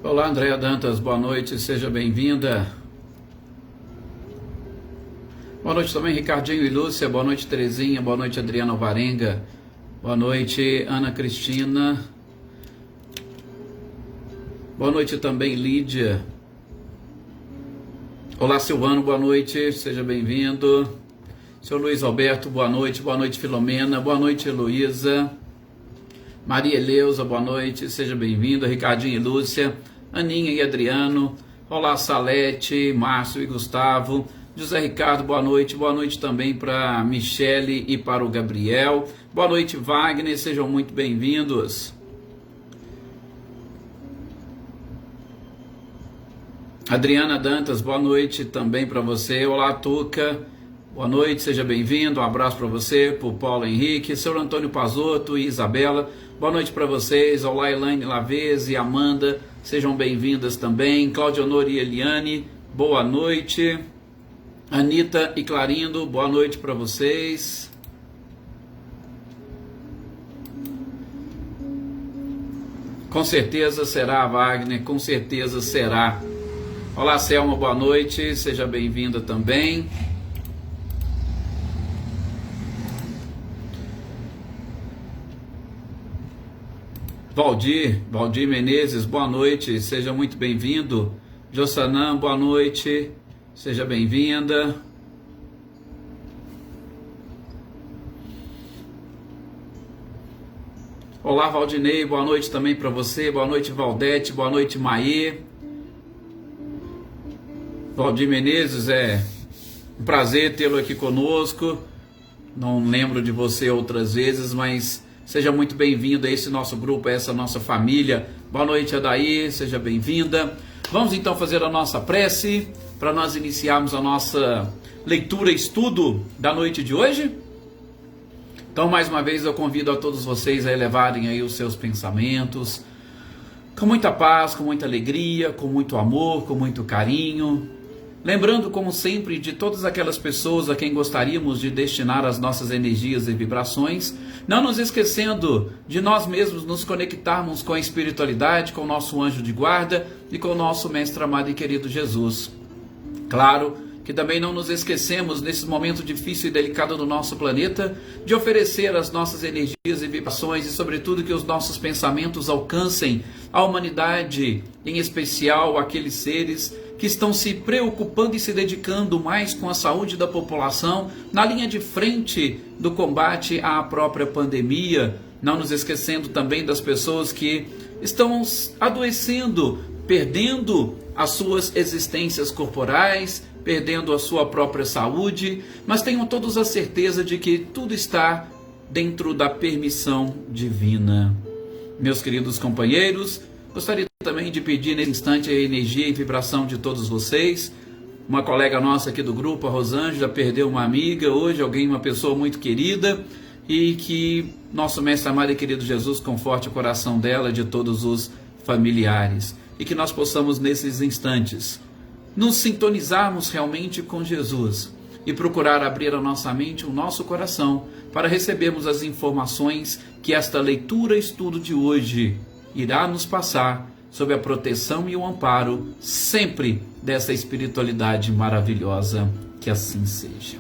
Olá, Andréa Dantas, boa noite, seja bem-vinda. Boa noite também, Ricardinho e Lúcia, boa noite, Terezinha, boa noite, Adriana Alvarenga, boa noite, Ana Cristina, boa noite também, Lídia. Olá, Silvano, boa noite, seja bem-vindo. Seu Luiz Alberto, boa noite, Filomena, boa noite, Heloísa. Maria Eleusa, boa noite, seja bem-vinda. Ricardinho e Lúcia, Aninha e Adriano, olá, Salete, Márcio e Gustavo. José Ricardo, boa noite também para Michele e para o Gabriel. Boa noite, Wagner, sejam muito bem-vindos. Adriana Dantas, boa noite também para você. Olá, Tuca. Boa noite, seja bem-vindo, um abraço para você, para o Paulo Henrique, Sr. Antônio Pazotto e Isabela, boa noite para vocês. Olá, Elaine Lavez e Amanda, sejam bem-vindas também. Cláudia Honor e Eliane, boa noite. Anitta e Clarindo, boa noite para vocês. Com certeza será, Wagner, com certeza será. Olá, Selma, boa noite, seja bem-vinda também. Valdir Menezes, boa noite, seja muito bem-vindo. Jossanã, boa noite, seja bem-vinda. Olá, Valdinei, boa noite também para você. Boa noite, Valdete, boa noite, Maê. Valdir Menezes, é um prazer tê-lo aqui conosco. Não lembro de você outras vezes, mas seja muito bem-vindo a esse nosso grupo, a essa nossa família. Boa noite, Adair, seja bem-vinda. Vamos então fazer a nossa prece para nós iniciarmos a nossa leitura e estudo da noite de hoje. Então, mais uma vez, eu convido a todos vocês a elevarem aí os seus pensamentos com muita paz, com muita alegria, com muito amor, com muito carinho. Lembrando, como sempre, de todas aquelas pessoas a quem gostaríamos de destinar as nossas energias e vibrações, não nos esquecendo de nós mesmos nos conectarmos com a espiritualidade, com o nosso anjo de guarda e com o nosso mestre amado e querido Jesus. Claro que também não nos esquecemos, nesse momento difícil e delicado do nosso planeta, de oferecer as nossas energias e vibrações e, sobretudo, que os nossos pensamentos alcancem a humanidade, em especial aqueles seres que estão se preocupando e se dedicando mais com a saúde da população, na linha de frente do combate à própria pandemia, não nos esquecendo também das pessoas que estão adoecendo, perdendo as suas existências corporais, perdendo a sua própria saúde, mas tenham todos a certeza de que tudo está dentro da permissão divina. Meus queridos companheiros, gostaria também de pedir nesse instante a energia e vibração de todos vocês. Uma colega nossa aqui do grupo, a Rosângela, perdeu uma amiga hoje, uma pessoa muito querida, e que nosso mestre amado e querido Jesus conforte o coração dela e de todos os familiares, e que nós possamos nesses instantes nos sintonizarmos realmente com Jesus e procurar abrir a nossa mente, o nosso coração, para recebermos as informações que esta leitura e estudo de hoje irá nos passar, sob a proteção e o amparo sempre dessa espiritualidade maravilhosa. Que assim seja.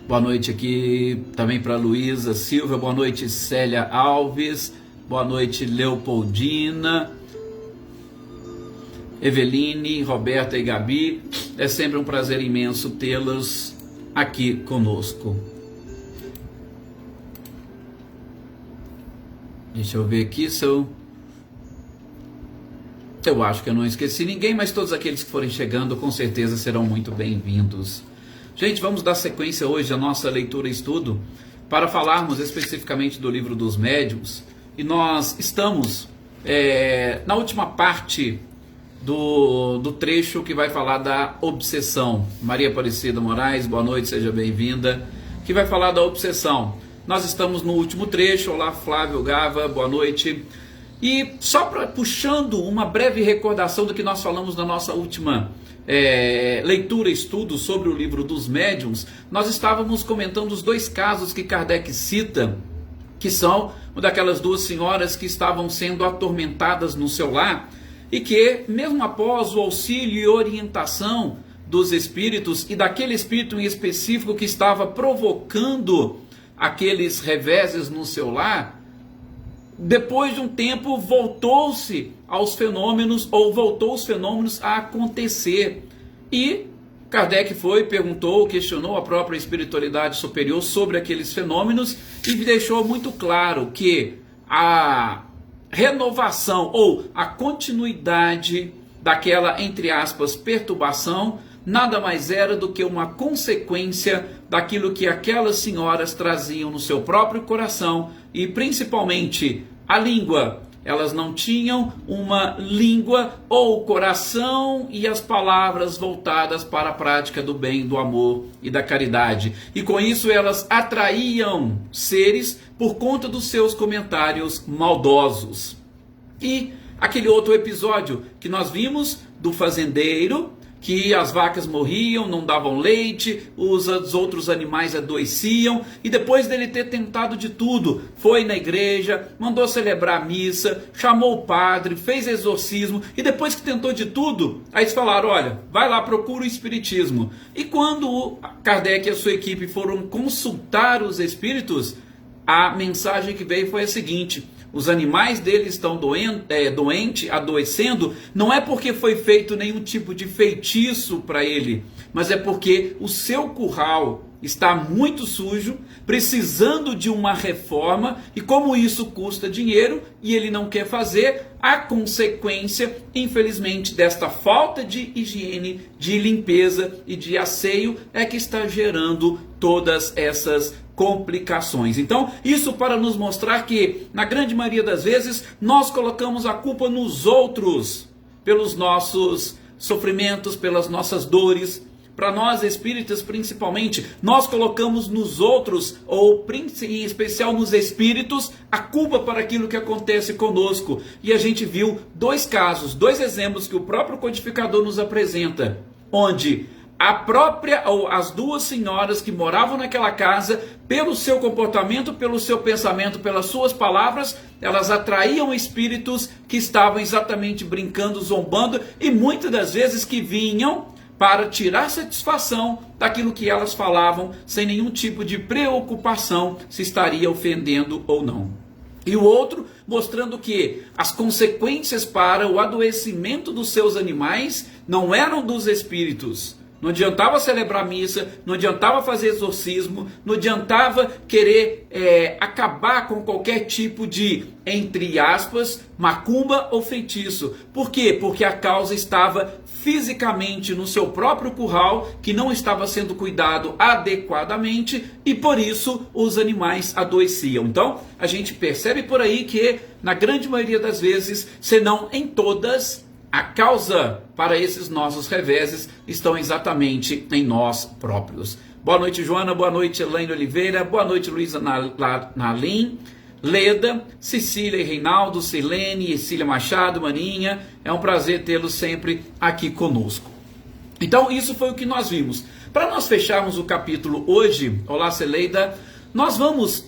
Boa noite aqui também para Luísa Silva, boa noite, Célia Alves, boa noite, Leopoldina, Eveline, Roberta e Gabi. É sempre um prazer imenso tê-los aqui conosco. Deixa eu ver aqui se eu acho que eu não esqueci ninguém, mas todos aqueles que forem chegando com certeza serão muito bem-vindos. Gente, vamos dar sequência hoje à nossa leitura e estudo para falarmos especificamente do livro dos médiuns, e nós estamos na última parte do trecho que vai falar da obsessão. Maria Aparecida Moraes, boa noite, seja bem-vinda, que vai falar da obsessão. Nós estamos no último trecho. Olá, Flávio Gava, boa noite. E só puxando uma breve recordação do que nós falamos na nossa última leitura e estudo sobre o livro dos médiuns, nós estávamos comentando os dois casos que Kardec cita que são uma daquelas duas senhoras que estavam sendo atormentadas no seu lar e que, mesmo após o auxílio e orientação dos espíritos e daquele espírito em específico que estava provocando aqueles reveses no seu lar, depois de um tempo voltou-se aos fenômenos, ou voltou os fenômenos a acontecer. E Kardec perguntou, questionou a própria espiritualidade superior sobre aqueles fenômenos e deixou muito claro que a renovação ou a continuidade daquela, entre aspas, perturbação, nada mais era do que uma consequência daquilo que aquelas senhoras traziam no seu próprio coração e principalmente a língua. Elas não tinham uma língua ou coração e as palavras voltadas para a prática do bem, do amor e da caridade. E com isso elas atraíam seres por conta dos seus comentários maldosos. E aquele outro episódio que nós vimos do fazendeiro, que as vacas morriam, não davam leite, os outros animais adoeciam, e depois dele ter tentado de tudo, foi na igreja, mandou celebrar a missa, chamou o padre, fez exorcismo, e depois que tentou de tudo, aí eles falaram, olha, vai lá, procura o espiritismo. E quando Kardec e a sua equipe foram consultar os espíritos, a mensagem que veio foi a seguinte: os animais dele estão doentes, adoecendo, não é porque foi feito nenhum tipo de feitiço para ele, mas é porque o seu curral está muito sujo, precisando de uma reforma, e como isso custa dinheiro e ele não quer fazer, a consequência, infelizmente, desta falta de higiene, de limpeza e de asseio é que está gerando todas essas complicações. Então, isso para nos mostrar que, na grande maioria das vezes, nós colocamos a culpa nos outros, pelos nossos sofrimentos, pelas nossas dores. Para nós espíritas, principalmente, nós colocamos nos outros, ou em especial nos espíritos, a culpa para aquilo que acontece conosco. E a gente viu dois casos, dois exemplos que o próprio codificador nos apresenta, onde as duas senhoras que moravam naquela casa, pelo seu comportamento, pelo seu pensamento, pelas suas palavras, elas atraíam espíritos que estavam exatamente brincando, zombando, e muitas das vezes que vinham para tirar satisfação daquilo que elas falavam, sem nenhum tipo de preocupação se estaria ofendendo ou não. E o outro mostrando que as consequências para o adoecimento dos seus animais não eram dos espíritos. Não adiantava celebrar missa, não adiantava fazer exorcismo, não adiantava querer acabar com qualquer tipo de, entre aspas, macumba ou feitiço. Por quê? Porque a causa estava fisicamente no seu próprio curral, que não estava sendo cuidado adequadamente, e por isso os animais adoeciam. Então, a gente percebe por aí que, na grande maioria das vezes, se não em todas, a causa para esses nossos reveses estão exatamente em nós próprios. Boa noite, Joana. Boa noite, Elaine Oliveira. Boa noite, Luísa Nalim, Leda, Cecília e Reinaldo, Silene e Cília Machado, Maninha. É um prazer tê-los sempre aqui conosco. Então, isso foi o que nós vimos. Para nós fecharmos o capítulo hoje, olá, Celeida, nós vamos,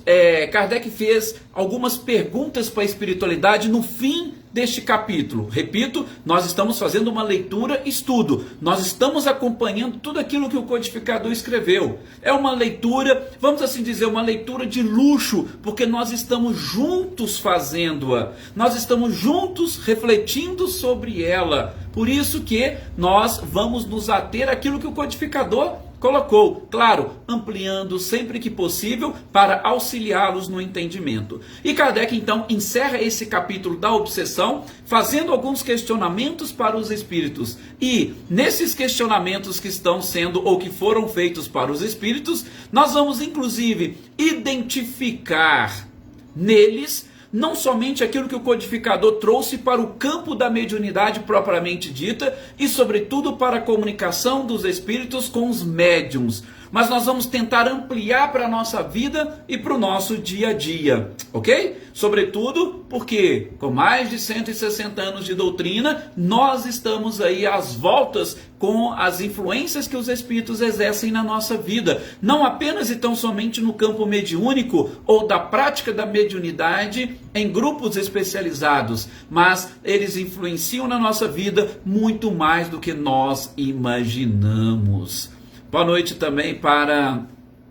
Kardec fez algumas perguntas para a espiritualidade no fim deste capítulo. Repito, nós estamos fazendo uma leitura estudo, nós estamos acompanhando tudo aquilo que o codificador escreveu. É uma leitura, vamos assim dizer, uma leitura de luxo, porque nós estamos juntos fazendo-a, nós estamos juntos refletindo sobre ela. Por isso que nós vamos nos ater àquilo que o codificador colocou, claro, ampliando sempre que possível para auxiliá-los no entendimento. E Kardec então encerra esse capítulo da obsessão fazendo alguns questionamentos para os espíritos. E nesses questionamentos que estão sendo ou que foram feitos para os espíritos, nós vamos inclusive identificar neles não somente aquilo que o codificador trouxe para o campo da mediunidade propriamente dita, e sobretudo para a comunicação dos espíritos com os médiuns. mas nós vamos tentar ampliar para a nossa vida e para o nosso dia a dia, ok? Sobretudo porque com mais de 160 anos de doutrina, nós estamos aí às voltas com as influências que os espíritos exercem na nossa vida, não apenas e tão somente no campo mediúnico ou da prática da mediunidade em grupos especializados, mas eles influenciam na nossa vida muito mais do que nós imaginamos. Boa noite também para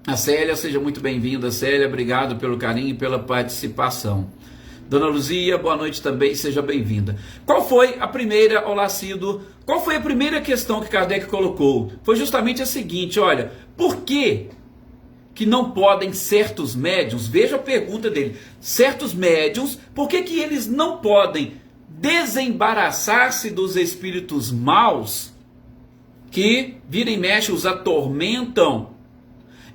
a Célia, seja muito bem-vinda, Célia, obrigado pelo carinho e pela participação. Dona Luzia, boa noite também, seja bem-vinda. Qual foi a primeira, Olacido, qual foi a primeira questão que Kardec colocou? Foi justamente a seguinte, olha, por que não podem certos médiuns, veja a pergunta dele, certos médiuns, por que eles não podem desembaraçar-se dos espíritos maus que vira e mexe os atormentam?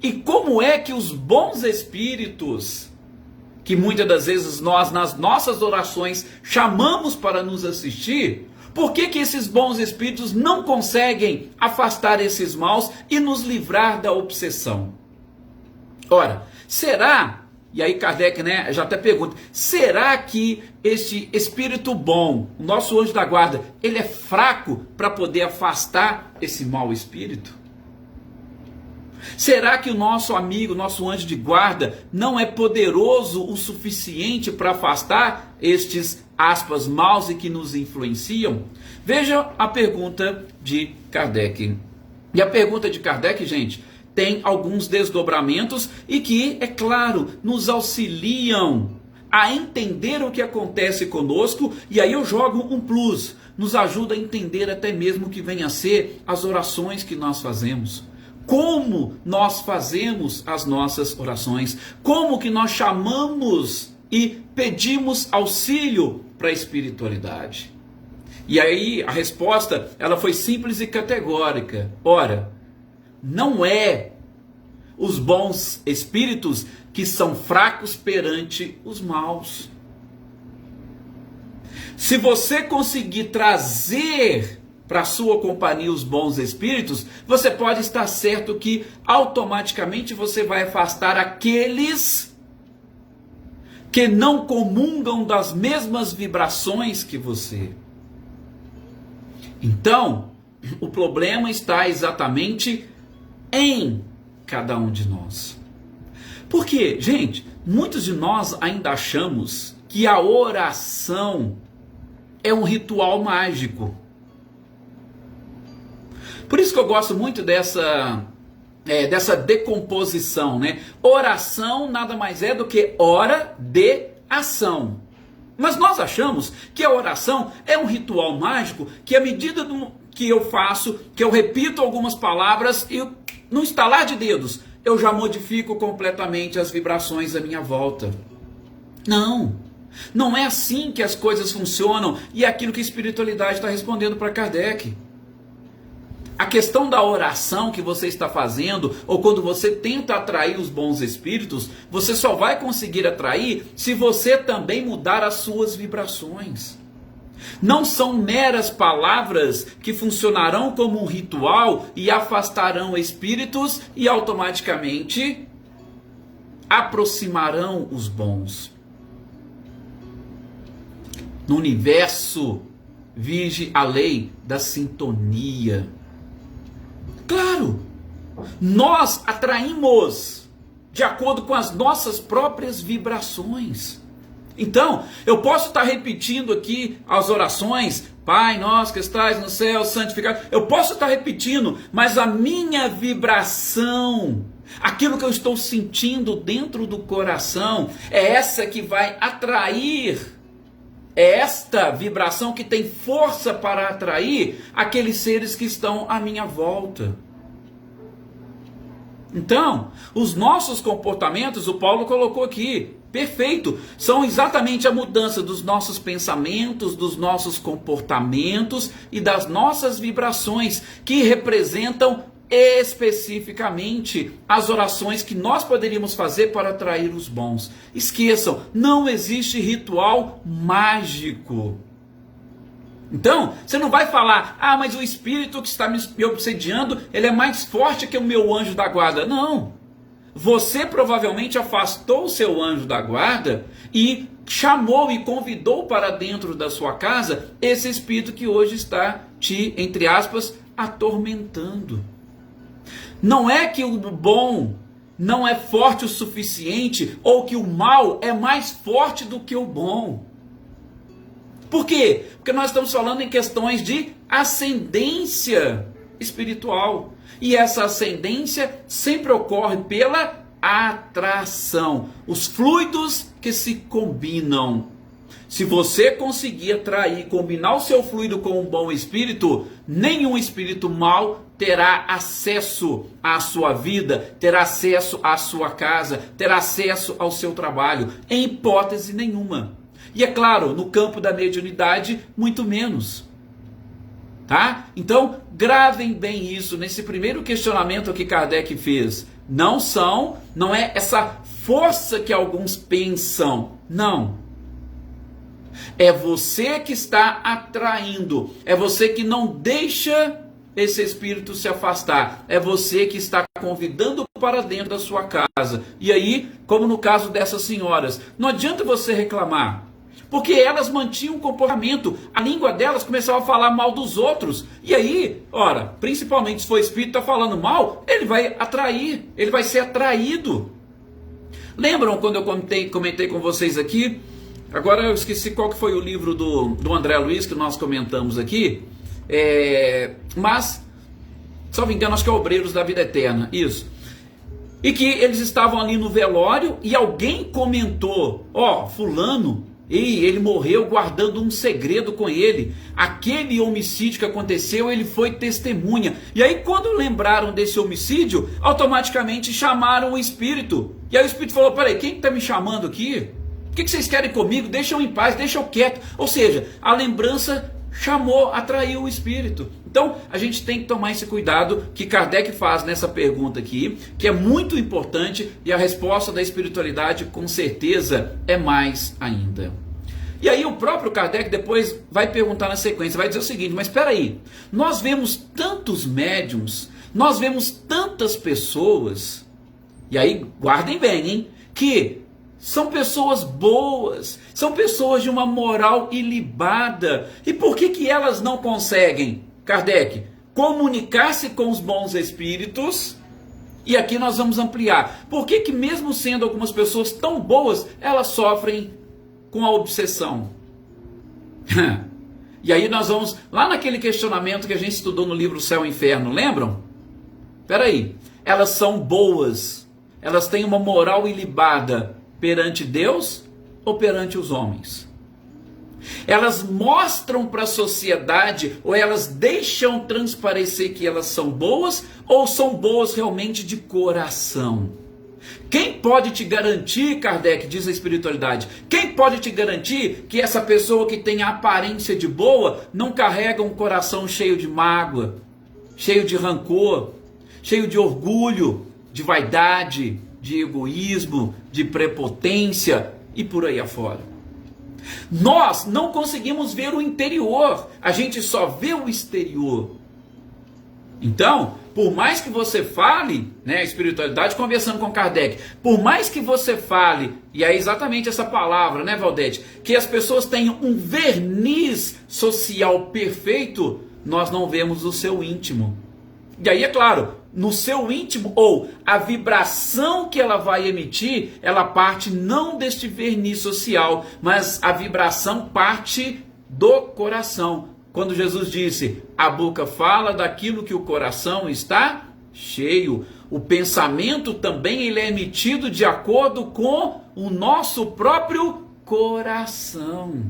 E como é que os bons espíritos, que muitas das vezes nós nas nossas orações chamamos para nos assistir, por que esses bons espíritos não conseguem afastar esses maus e nos livrar da obsessão? Ora, será, e aí Kardec já até pergunta, será que este espírito bom, o nosso anjo da guarda, ele é fraco para poder afastar esse mau espírito? Será que o nosso amigo, nosso anjo de guarda, não é poderoso o suficiente para afastar estes, aspas, maus e que nos influenciam? Veja a pergunta de Kardec. E a pergunta de Kardec, gente, tem alguns desdobramentos e que, é claro, nos auxiliam a entender o que acontece conosco, e aí eu jogo um plus, nos ajuda a entender até mesmo o que vem a ser as orações que nós fazemos. Como nós fazemos as nossas orações, como que nós chamamos e pedimos auxílio para a espiritualidade. E aí a resposta, ela foi simples e categórica. Ora, não é os bons espíritos que são fracos perante os maus. Se você conseguir trazer para a sua companhia os bons espíritos, você pode estar certo que automaticamente você vai afastar aqueles que não comungam das mesmas vibrações que você. Então, o problema está exatamente em cada um de nós. Porque, gente, muitos de nós ainda achamos que a oração é um ritual mágico. Por isso que eu gosto muito dessa decomposição, né? Oração nada mais é do que hora de ação. Mas nós achamos que a oração é um ritual mágico, que à medida que eu faço, que eu repito algumas palavras, e no estalar de dedos, eu já modifico completamente as vibrações à minha volta. Não, não é assim que as coisas funcionam, e é aquilo que a espiritualidade está respondendo para Kardec. A questão da oração que você está fazendo, ou quando você tenta atrair os bons espíritos, você só vai conseguir atrair se você também mudar as suas vibrações. Não são meras palavras que funcionarão como um ritual e afastarão espíritos e automaticamente aproximarão os bons. No universo vige a lei da sintonia. Claro, nós atraímos de acordo com as nossas próprias vibrações. Então, eu posso estar repetindo aqui as orações, Pai nosso que estás no céu, santificado. Eu posso estar repetindo, mas a minha vibração, aquilo que eu estou sentindo dentro do coração, é essa que vai atrair. É esta vibração que tem força para atrair aqueles seres que estão à minha volta. Então, os nossos comportamentos, o Paulo colocou aqui, perfeito, são exatamente a mudança dos nossos pensamentos, dos nossos comportamentos e das nossas vibrações, que representam especificamente as orações que nós poderíamos fazer para atrair os bons. Esqueçam, não existe ritual mágico. Então, você não vai falar, mas o espírito que está me obsediando, ele é mais forte que o meu anjo da guarda. Não. Você provavelmente afastou o seu anjo da guarda e chamou e convidou para dentro da sua casa esse espírito que hoje está te, entre aspas, atormentando. Não é que o bom não é forte o suficiente ou que o mal é mais forte do que o bom. Por quê? Porque nós estamos falando em questões de ascendência espiritual. E essa ascendência sempre ocorre pela atração. Os fluidos que se combinam. Se você conseguir atrair, combinar o seu fluido com um bom espírito, nenhum espírito mau terá acesso à sua vida, terá acesso à sua casa, terá acesso ao seu trabalho, em hipótese nenhuma. E é claro, no campo da mediunidade, muito menos. Tá? Então, gravem bem isso nesse primeiro questionamento que Kardec fez. Não é essa força que alguns pensam. Não. É você que está atraindo. É você que não deixa esse espírito se afastar. É você que está convidando para dentro da sua casa. E aí, como no caso dessas senhoras, não adianta você reclamar. Porque elas mantinham um comportamento, a língua delas começava a falar mal dos outros. E aí, ora, principalmente se for espírito está falando mal, ele vai atrair, ele vai ser atraído. Lembram quando eu comentei com vocês aqui? Agora eu esqueci qual que foi o livro do André Luiz que nós comentamos aqui. Mas, se não me engano, acho que é Obreiros da Vida Eterna, isso. E que eles estavam ali no velório e alguém comentou, fulano, e ele morreu guardando um segredo com ele. Aquele homicídio que aconteceu, ele foi testemunha. E aí quando lembraram desse homicídio, automaticamente chamaram o espírito. E aí o espírito falou, peraí, quem está me chamando aqui? O que vocês querem comigo? Deixa eu em paz, deixa eu quieto. Ou seja, a lembrança atraiu o espírito. Então, a gente tem que tomar esse cuidado que Kardec faz nessa pergunta aqui, que é muito importante, e a resposta da espiritualidade, com certeza, é mais ainda. E aí o próprio Kardec depois vai perguntar na sequência, vai dizer o seguinte, mas espera aí, nós vemos tantos médiums, nós vemos tantas pessoas, e aí guardem bem, hein, que são pessoas boas, são pessoas de uma moral ilibada. E por que elas não conseguem, Kardec, comunicar-se com os bons espíritos? E aqui nós vamos ampliar. Por que mesmo sendo algumas pessoas tão boas, elas sofrem com a obsessão? E aí nós vamos lá naquele questionamento que a gente estudou no livro Céu e Inferno, lembram? Espera aí, elas são boas, elas têm uma moral ilibada perante Deus ou perante os homens? Elas mostram para a sociedade ou elas deixam transparecer que elas são boas ou são boas realmente de coração? Quem pode te garantir, Kardec, diz a espiritualidade, quem pode te garantir que essa pessoa que tem a aparência de boa não carrega um coração cheio de mágoa, cheio de rancor, cheio de orgulho, de vaidade, de egoísmo, de prepotência e por aí afora? Nós não conseguimos ver o interior, a gente só vê o exterior. Então, por mais que você fale, a espiritualidade conversando com Kardec, por mais que você fale, e é exatamente essa palavra, Valdete, que as pessoas tenham um verniz social perfeito, nós não vemos o seu íntimo. E aí, é claro, no seu íntimo, ou a vibração que ela vai emitir, ela parte não deste verniz social, mas a vibração parte do coração. Quando Jesus disse, a boca fala daquilo que o coração está cheio. O pensamento também ele é emitido de acordo com o nosso próprio coração.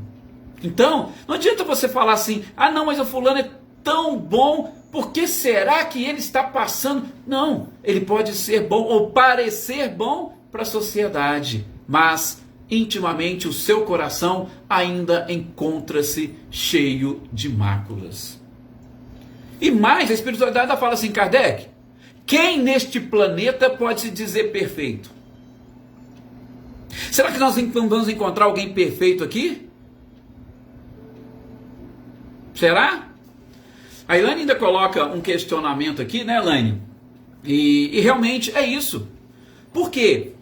Então, não adianta você falar assim, não, mas o fulano é tão bom, por que será que ele está passando? Não, ele pode ser bom ou parecer bom para a sociedade, mas intimamente o seu coração ainda encontra-se cheio de máculas. E mais, a espiritualidade ainda fala assim, Kardec, quem neste planeta pode se dizer perfeito? Será que nós vamos encontrar alguém perfeito aqui? Será? A Elaine ainda coloca um questionamento aqui, né, Elaine? E realmente é isso. Por quê?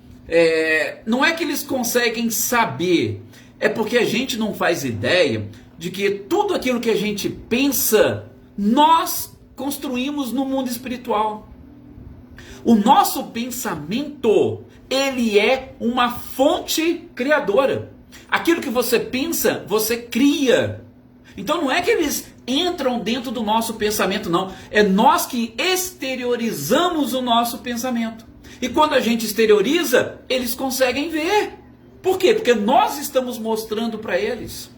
Não é que eles conseguem saber, é porque a gente não faz ideia de que tudo aquilo que a gente pensa, nós construímos no mundo espiritual. O nosso pensamento, ele é uma fonte criadora. Aquilo que você pensa, você cria. Então não é que eles entram dentro do nosso pensamento, não. É nós que exteriorizamos o nosso pensamento. E quando a gente exterioriza, eles conseguem ver. Por quê? Porque nós estamos mostrando para eles.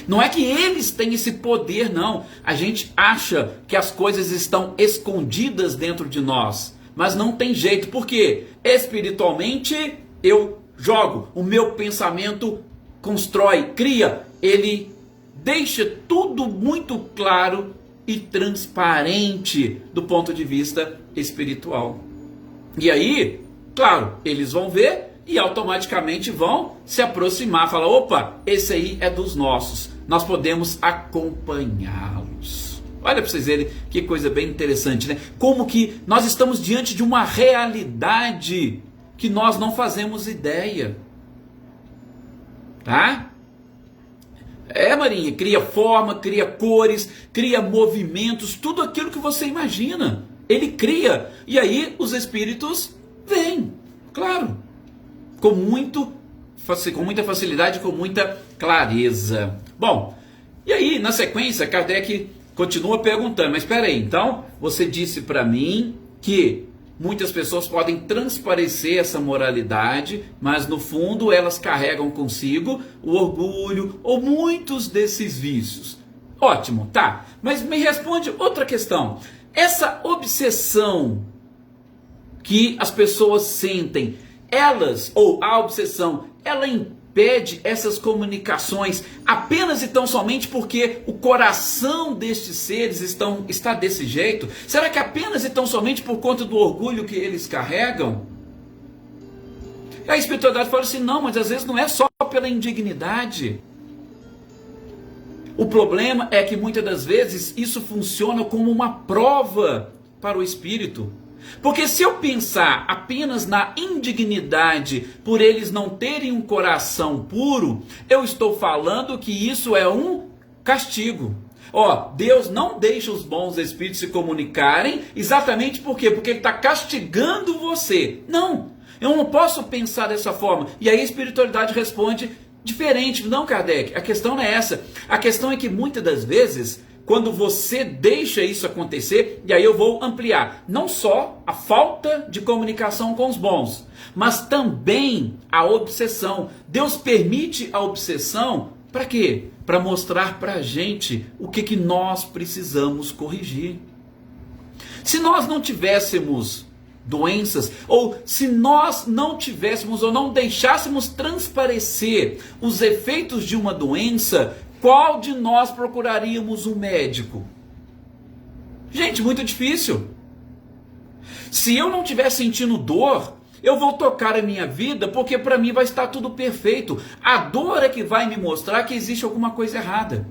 Não é que eles têm esse poder, não. A gente acha que as coisas estão escondidas dentro de nós. Mas não tem jeito. Por quê? Espiritualmente, eu jogo. O meu pensamento constrói, cria. Ele deixa tudo muito claro e transparente do ponto de vista espiritual. E aí, claro, eles vão ver e automaticamente vão se aproximar, falar, opa, esse aí é dos nossos, nós podemos acompanhá-los. Olha para vocês verem que coisa bem interessante, né? Como que nós estamos diante de uma realidade que nós não fazemos ideia. Tá? Marinha, cria forma, cria cores, cria movimentos, tudo aquilo que você imagina. Ele cria. E aí os espíritos vêm, claro, com muita facilidade, com muita clareza. Bom, e aí na sequência Kardec continua perguntando, mas espera aí, então você disse para mim que muitas pessoas podem transparecer essa moralidade, mas no fundo elas carregam consigo o orgulho ou muitos desses vícios. Ótimo, tá. Mas me responde outra questão. Essa obsessão que as pessoas sentem, a obsessão, ela impede essas comunicações apenas e tão somente porque o coração destes seres está desse jeito? Será que apenas e tão somente por conta do orgulho que eles carregam? A espiritualidade fala assim, não, mas às vezes não é só pela indignidade. O problema é que muitas das vezes isso funciona como uma prova para o espírito. Porque se eu pensar apenas na indignidade por eles não terem um coração puro, eu estou falando que isso é um castigo. Deus não deixa os bons espíritos se comunicarem, exatamente por quê? Porque Ele está castigando você. Não, eu não posso pensar dessa forma. E aí a espiritualidade responde diferente. Não, Kardec, a questão não é essa. A questão é que muitas das vezes, quando você deixa isso acontecer, e aí eu vou ampliar, não só a falta de comunicação com os bons, mas também a obsessão. Deus permite a obsessão para quê? Para mostrar para a gente o que nós precisamos corrigir. Se nós não tivéssemos doenças, ou se nós não tivéssemos ou não deixássemos transparecer os efeitos de uma doença, qual de nós procuraríamos um médico? Gente, muito difícil. Se eu não estiver sentindo dor, eu vou tocar a minha vida porque para mim vai estar tudo perfeito. A dor é que vai me mostrar que existe alguma coisa errada.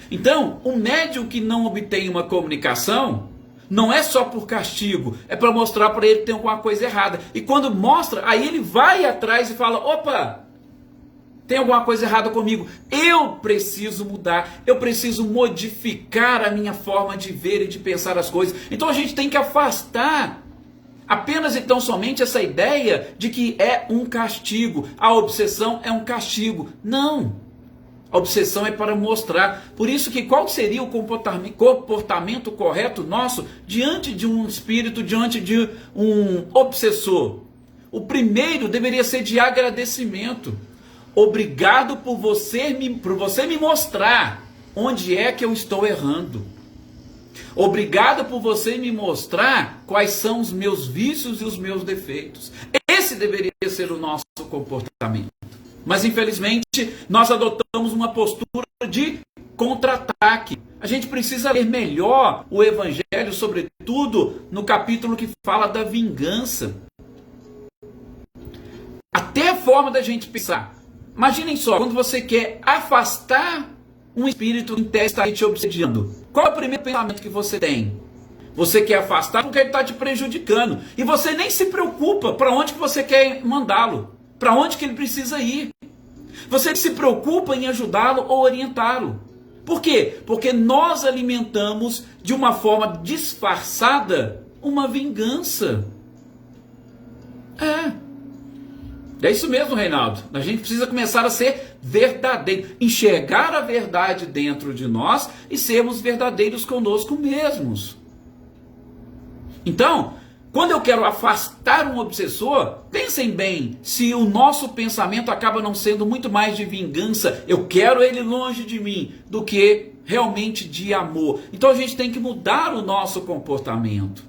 Então, o médico que não obtém uma comunicação, não é só por castigo, é para mostrar para ele que tem alguma coisa errada. E quando mostra, aí ele vai atrás e fala, opa, tem alguma coisa errada comigo, eu preciso mudar, eu preciso modificar a minha forma de ver e de pensar as coisas. Então a gente tem que afastar apenas e tão somente essa ideia de que é um castigo, a obsessão é um castigo. Não, a obsessão é para mostrar. Por isso que qual seria o comportamento correto nosso diante de um espírito, diante de um obsessor? O primeiro deveria ser de agradecimento. Obrigado por você me mostrar onde é que eu estou errando. Obrigado por você me mostrar quais são os meus vícios e os meus defeitos. Esse deveria ser o nosso comportamento. Mas infelizmente nós adotamos uma postura de contra-ataque. A gente precisa ler melhor o Evangelho, sobretudo no capítulo que fala da vingança. Até a forma da gente pensar. Imaginem só, quando você quer afastar um espírito em teste está te obsediando, qual é o primeiro pensamento que você tem? Você quer afastar porque ele está te prejudicando. E você nem se preocupa para onde que você quer mandá-lo, para onde que ele precisa ir. Você se preocupa em ajudá-lo ou orientá-lo. Por quê? Porque nós alimentamos de uma forma disfarçada uma vingança. É isso mesmo, Reinaldo. A gente precisa começar a ser verdadeiro, enxergar a verdade dentro de nós e sermos verdadeiros conosco mesmos. Então, quando eu quero afastar um obsessor, pensem bem, se o nosso pensamento acaba não sendo muito mais de vingança, eu quero ele longe de mim, do que realmente de amor. Então a gente tem que mudar o nosso comportamento.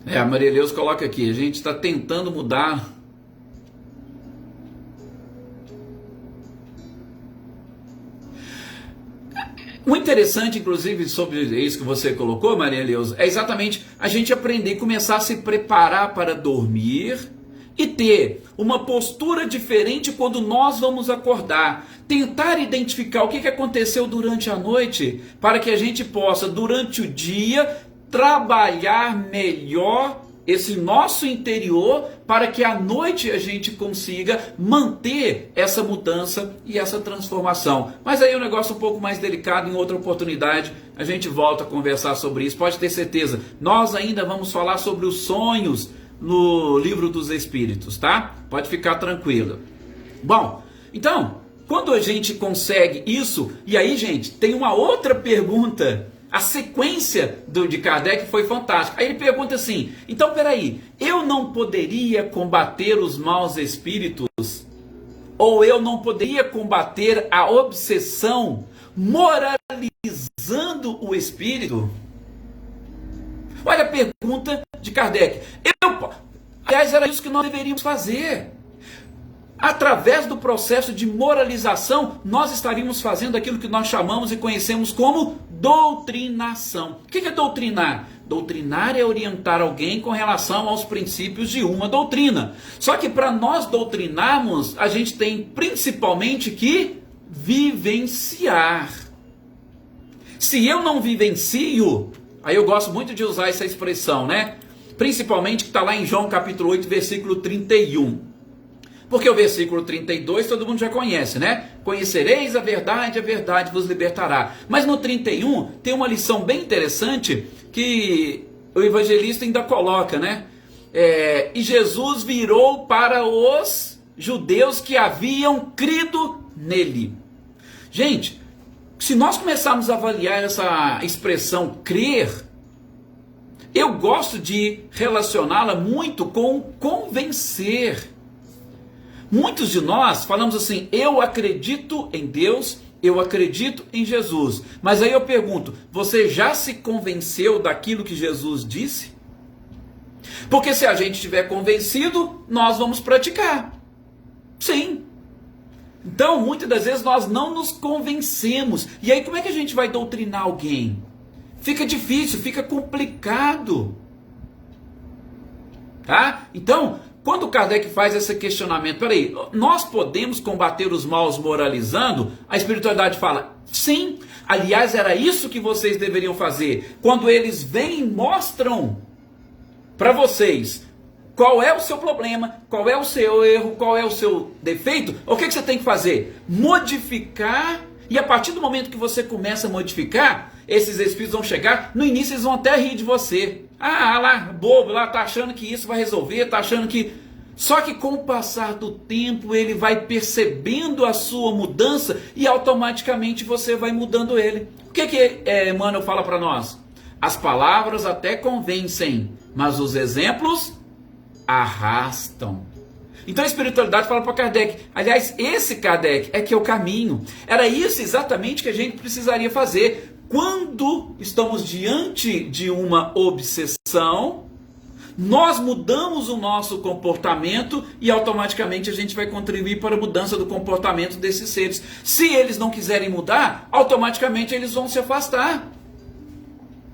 A Maria Leus coloca aqui, a gente está tentando mudar. O interessante, inclusive, sobre isso que você colocou, Maria Leus, é exatamente a gente aprender, começar a se preparar para dormir e ter uma postura diferente quando nós vamos acordar. Tentar identificar o que aconteceu durante a noite, para que a gente possa, durante o dia, trabalhar melhor esse nosso interior, para que à noite a gente consiga manter essa mudança e essa transformação. Mas aí o negócio é um pouco mais delicado, em outra oportunidade a gente volta a conversar sobre isso, pode ter certeza. Nós ainda vamos falar sobre os sonhos no Livro dos Espíritos, tá? Pode ficar tranquilo. Bom, então, quando a gente consegue isso, e aí, gente, tem uma outra pergunta. A sequência de Kardec foi fantástica. Aí ele pergunta assim, então peraí, eu não poderia combater os maus espíritos? Ou eu não poderia combater a obsessão moralizando o espírito? Olha a pergunta de Kardec. Aliás, era isso que nós deveríamos fazer. Através do processo de moralização, nós estaríamos fazendo aquilo que nós chamamos e conhecemos como doutrinação. O que é doutrinar? Doutrinar é orientar alguém com relação aos princípios de uma doutrina. Só que para nós doutrinarmos, a gente tem principalmente que vivenciar. Se eu não vivencio, aí eu gosto muito de usar essa expressão, né? Principalmente que está lá em João capítulo 8, versículo 31. Porque o versículo 32 todo mundo já conhece, né? Conhecereis a verdade vos libertará. Mas no 31 tem uma lição bem interessante que o evangelista ainda coloca, né? E Jesus virou para os judeus que haviam crido nele. Gente, se nós começarmos a avaliar essa expressão crer, eu gosto de relacioná-la muito com convencer. Muitos de nós falamos assim, eu acredito em Deus, eu acredito em Jesus. Mas aí eu pergunto, você já se convenceu daquilo que Jesus disse? Porque se a gente estiver convencido, nós vamos praticar. Sim. Então, muitas das vezes nós não nos convencemos. E aí como é que a gente vai doutrinar alguém? Fica difícil, fica complicado. Tá? Então, quando Kardec faz esse questionamento, peraí, nós podemos combater os maus moralizando? A espiritualidade fala, sim. Aliás, era isso que vocês deveriam fazer. Quando eles vêm e mostram para vocês qual é o seu problema, qual é o seu erro, qual é o seu defeito, o que você tem que fazer? Modificar. E a partir do momento que você começa a modificar, esses espíritos vão chegar, no início eles vão até rir de você. Ah, lá, bobo, lá, tá achando que isso vai resolver, tá achando que... Só que com o passar do tempo, ele vai percebendo a sua mudança e automaticamente você vai mudando ele. O que Emmanuel fala para nós? As palavras até convencem, mas os exemplos arrastam. Então a espiritualidade fala para Kardec, aliás, esse Kardec é que é o caminho. Era isso exatamente que a gente precisaria fazer. Quando estamos diante de uma obsessão, nós mudamos o nosso comportamento e automaticamente a gente vai contribuir para a mudança do comportamento desses seres. Se eles não quiserem mudar, automaticamente eles vão se afastar.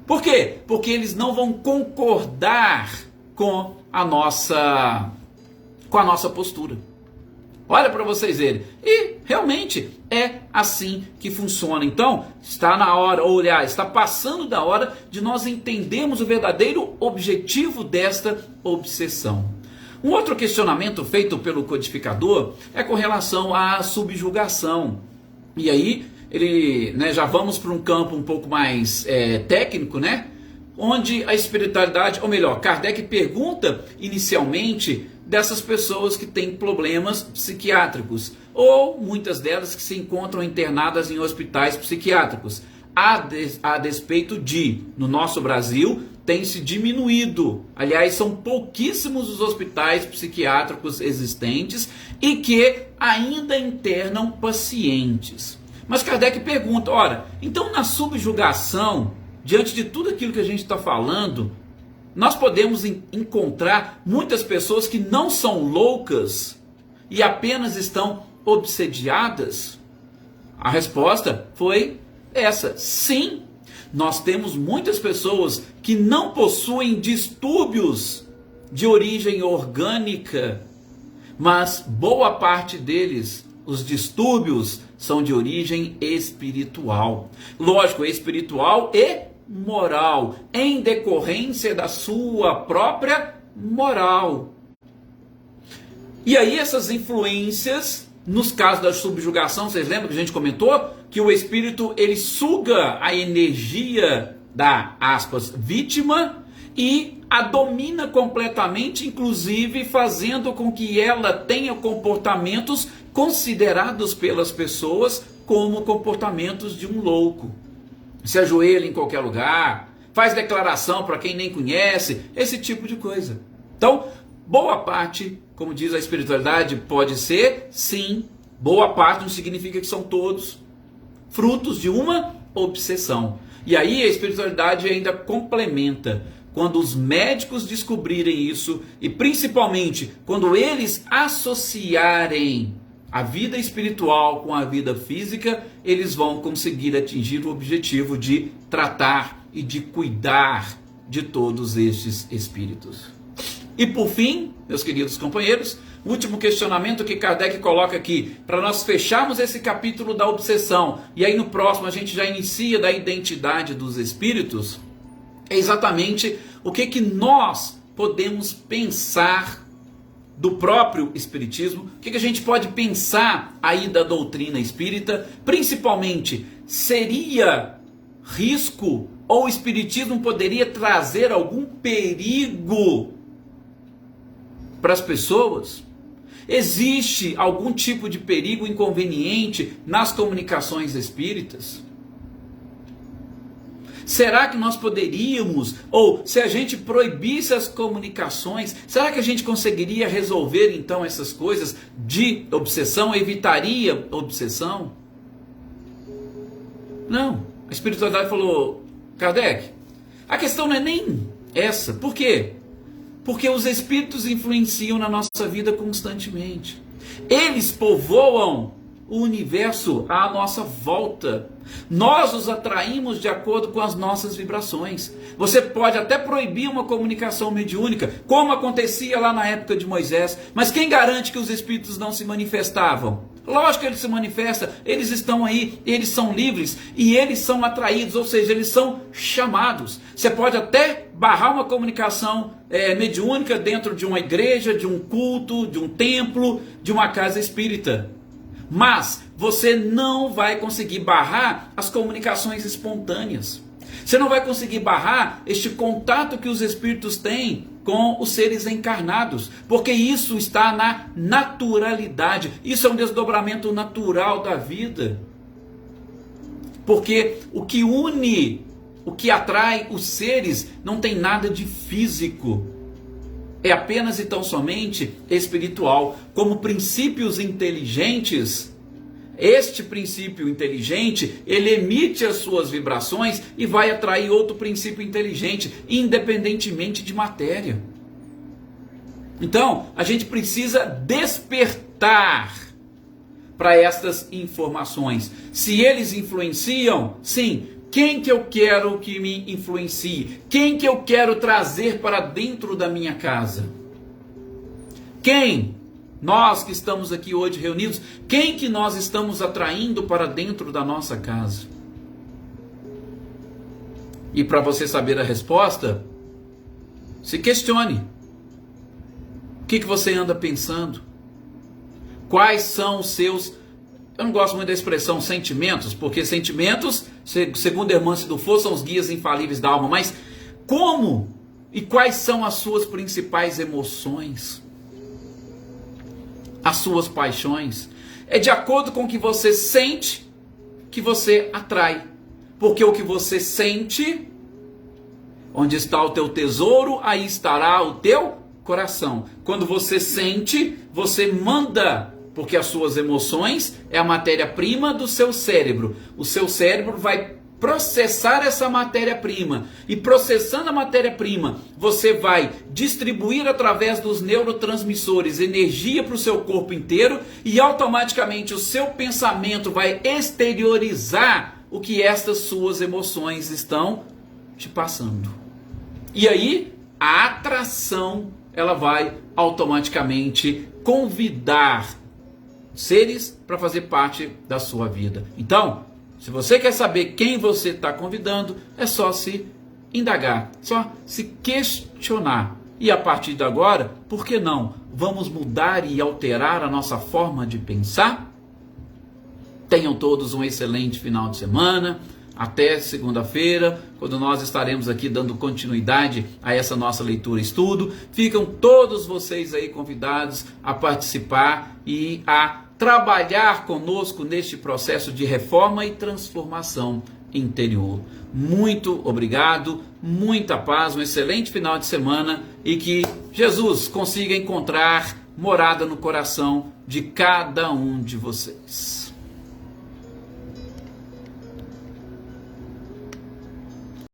Por quê? Porque eles não vão concordar com a nossa postura. Olha para vocês verem. E realmente é assim que funciona. Então, está na hora, ou aliás, está passando da hora de nós entendermos o verdadeiro objetivo desta obsessão. Um outro questionamento feito pelo codificador é com relação à subjugação. E aí, já vamos para um campo um pouco mais técnico, né? Onde a espiritualidade, ou melhor, Kardec pergunta inicialmente dessas pessoas que têm problemas psiquiátricos, ou muitas delas que se encontram internadas em hospitais psiquiátricos, a despeito de, no nosso Brasil, tem se diminuído. Aliás, são pouquíssimos os hospitais psiquiátricos existentes e que ainda internam pacientes. Mas Kardec pergunta, ora, então na subjugação, diante de tudo aquilo que a gente está falando, nós podemos encontrar muitas pessoas que não são loucas e apenas estão obsediadas? A resposta foi essa: sim, nós temos muitas pessoas que não possuem distúrbios de origem orgânica, mas boa parte deles, os distúrbios, são de origem espiritual. Lógico, espiritual e moral, em decorrência da sua própria moral. E aí essas influências, nos casos da subjugação, vocês lembram que a gente comentou que o espírito ele suga a energia da, aspas, vítima e a domina completamente, inclusive fazendo com que ela tenha comportamentos considerados pelas pessoas como comportamentos de um louco. Se ajoelha em qualquer lugar, faz declaração para quem nem conhece, esse tipo de coisa. Então, boa parte, como diz a espiritualidade, pode ser, sim, boa parte não significa que são todos frutos de uma obsessão. E aí a espiritualidade ainda complementa. Quando os médicos descobrirem isso, e principalmente quando eles associarem a vida espiritual com a vida física, eles vão conseguir atingir o objetivo de tratar e de cuidar de todos estes espíritos. E por fim, meus queridos companheiros, o último questionamento que Kardec coloca aqui, para nós fecharmos esse capítulo da obsessão, e aí no próximo a gente já inicia da identidade dos espíritos, é exatamente o que nós podemos pensar do próprio espiritismo, o que a gente pode pensar aí da doutrina espírita, principalmente, seria risco ou o espiritismo poderia trazer algum perigo para as pessoas? Existe algum tipo de perigo inconveniente nas comunicações espíritas? Será que nós poderíamos, ou se a gente proibisse as comunicações, será que a gente conseguiria resolver então essas coisas de obsessão, evitaria obsessão? Não. A espiritualidade falou, Kardec, a questão não é nem essa. Por quê? Porque os espíritos influenciam na nossa vida constantemente. Eles povoam o universo à nossa volta. Nós os atraímos de acordo com as nossas vibrações. Você pode até proibir uma comunicação mediúnica, como acontecia lá na época de Moisés, mas quem garante que os espíritos não se manifestavam? Lógico que eles se manifestam, eles estão aí, eles são livres e eles são atraídos, ou seja, eles são chamados. Você pode até barrar uma comunicação mediúnica dentro de uma igreja, de um culto, de um templo, de uma casa espírita. Mas você não vai conseguir barrar as comunicações espontâneas. Você não vai conseguir barrar este contato que os espíritos têm com os seres encarnados, porque isso está na naturalidade. Isso é um desdobramento natural da vida. Porque o que une, o que atrai os seres, não tem nada de físico. É apenas e tão somente espiritual. Como princípios inteligentes, este princípio inteligente, ele emite as suas vibrações e vai atrair outro princípio inteligente, independentemente de matéria. Então, a gente precisa despertar para estas informações. Se eles influenciam, sim, quem que eu quero que me influencie? Quem que eu quero trazer para dentro da minha casa? Quem Nós que estamos aqui hoje reunidos, quem que nós estamos atraindo para dentro da nossa casa? E para você saber a resposta, se questione. O que você anda pensando? Quais são os seus... Eu não gosto muito da expressão sentimentos, porque sentimentos, segundo a irmã Sidufo, são os guias infalíveis da alma. Mas como e quais são as suas principais emoções? As suas paixões? É de acordo com o que você sente que você atrai. Porque o que você sente, onde está o teu tesouro, aí estará o teu coração. Quando você sente, você manda. Porque as suas emoções é a matéria-prima do seu cérebro. O seu cérebro vai processar essa matéria-prima. E processando a matéria-prima, você vai distribuir através dos neurotransmissores energia para o seu corpo inteiro. E automaticamente o seu pensamento vai exteriorizar o que estas suas emoções estão te passando. E aí, a atração, ela vai automaticamente convidar seres para fazer parte da sua vida. Então, se você quer saber quem você está convidando, é só se indagar, só se questionar. E a partir de agora, por que não? Vamos mudar e alterar a nossa forma de pensar? Tenham todos um excelente final de semana. Até segunda-feira, quando nós estaremos aqui dando continuidade a essa nossa leitura e estudo. Ficam todos vocês aí convidados a participar e a trabalhar conosco neste processo de reforma e transformação interior. Muito obrigado, muita paz, um excelente final de semana e que Jesus consiga encontrar morada no coração de cada um de vocês.